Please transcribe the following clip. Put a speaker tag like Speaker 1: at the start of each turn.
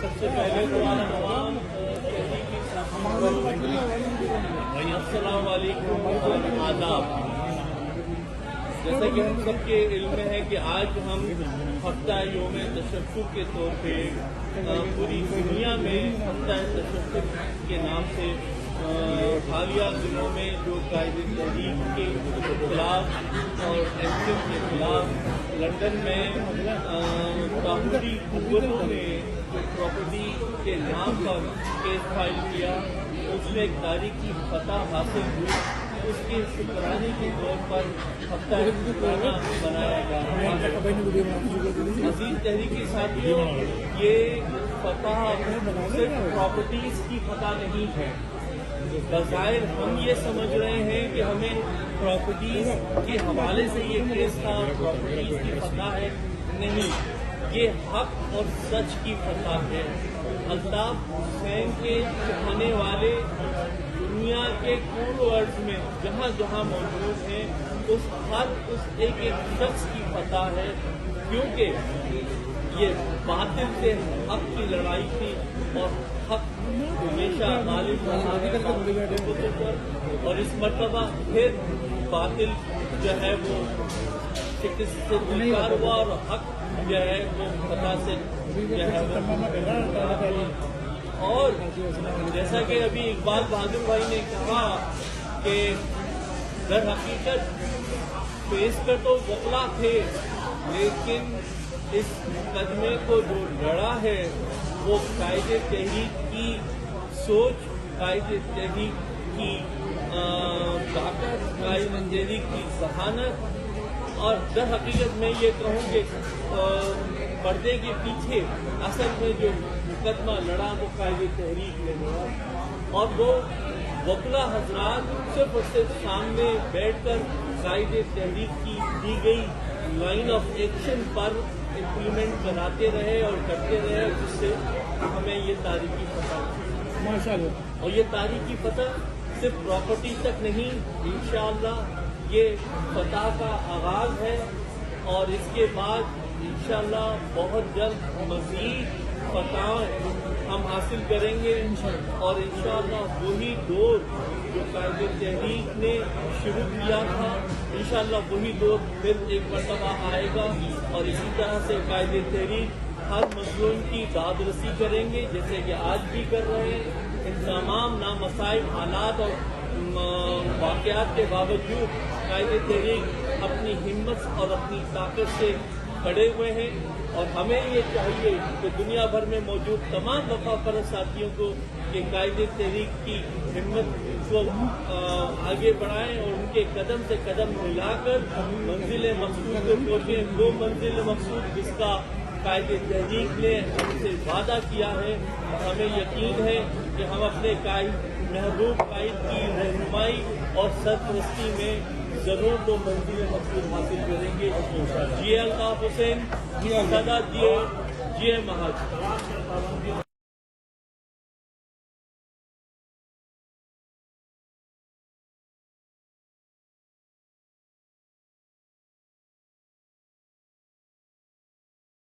Speaker 1: سب سے پہلے تمام السلام علیکم و آداب۔ جیسا کہ ہم سب کے علم میں ہے کہ آج ہم ہفتہ یوم تشفق کے طور پہ پوری دنیا میں ہفتہ تشفق کے نام سے حالیہ دنوں میں جو قائد تحریک کے خلاف اور ایسیم کے خلاف لندن میں طاغوتی قوتوں نے جو پراپرٹی کے نام پر کیس فائل کیا، اس میں ایک تاریخی فتح حاصل ہوئی۔ اس کے شکرانے کے طور پر ہفتہ بنایا جا رہا ہے۔ عزیز تحریکی ساتھیوں، یہ فتح صرف پراپرٹیز کی فتح نہیں ہے۔ بظاہر ہم یہ سمجھ رہے ہیں کہ ہمیں پراپرٹیز کے حوالے سے یہ کیس تھا، پراپرٹیز کی فتح ہے، نہیں، یہ حق اور سچ کی فتح ہے۔ الطاف حسین کے چاہنے والے دنیا کے کورنرز میں جہاں جہاں موجود ہیں، اس ایک شخص کی فتح ہے، کیونکہ یہ باطل سے حق کی لڑائی تھی اور حق ہمیشہ غالب رہا ہے، اور اس مرتبہ پھر باطل جو ہے وہ شکست سے دوچار ہوا اور حق جو ہے وہ فتح سے جو ہے اور جیسا کہ ابھی اقبال بہادر بھائی نے کہا کہ در حقیقت پیش کر تو وکلا تھے، لیکن اس مقدمے کو جو لڑا ہے وہ قائد تحریک کی سوچ، قائد تحریک کی طاقت، قائد تحریک کی ذہانت، اور در حقیقت میں یہ کہوں کہ پردے کے پیچھے اصل میں جو مقدمہ لڑا وہ قائد تحریک نے لڑا، اور وہ وکلا حضرات صرف اور صرف سامنے بیٹھ کر قائد تحریک کی دی گئی line of action per implement بناتے رہے اور کرتے رہے، جس سے ہمیں یہ تاریخی فتح ماشاءاللہ، اور یہ تاریخی فتح صرف پراپرٹی تک نہیں، انشاءاللہ یہ فتح کا آغاز ہے، اور اس کے بعد انشاءاللہ بہت جلد مزید فتح ہم حاصل کریں گے، اور انشاءاللہ وہی دور جو قائد تحریک نے شروع کیا تھا، انشاءاللہ وہی دور پھر ایک مرتبہ آئے گا، اور اسی طرح سے قائد تحریک ہر مظلوم کی داد رسی کریں گے، جیسے کہ آج بھی کر رہے ہیں۔ ان تمام نامسائب حالات اور واقعات کے باوجود قائد تحریک اپنی ہمت اور اپنی طاقت سے کھڑے ہوئے ہیں، اور ہمیں یہ چاہیے کہ دنیا بھر میں موجود تمام وفا پرست ساتھیوں کو کہ قائد تحریک کی ہمت کو آگے بڑھائیں اور ان کے قدم سے قدم ملا کر منزل مقصود کو پہنچیں، وہ منزل مقصود جس کا قائد تحریک نے ہم سے وعدہ کیا ہے، اور ہمیں یقین ہے کہ ہم اپنے محبوب قائد کی رہنمائی اور سرپرستی میں ضرور وہ منزل مقصود حاصل کریں گے۔ جی الطاف حسین، سادہ جی مہاجر۔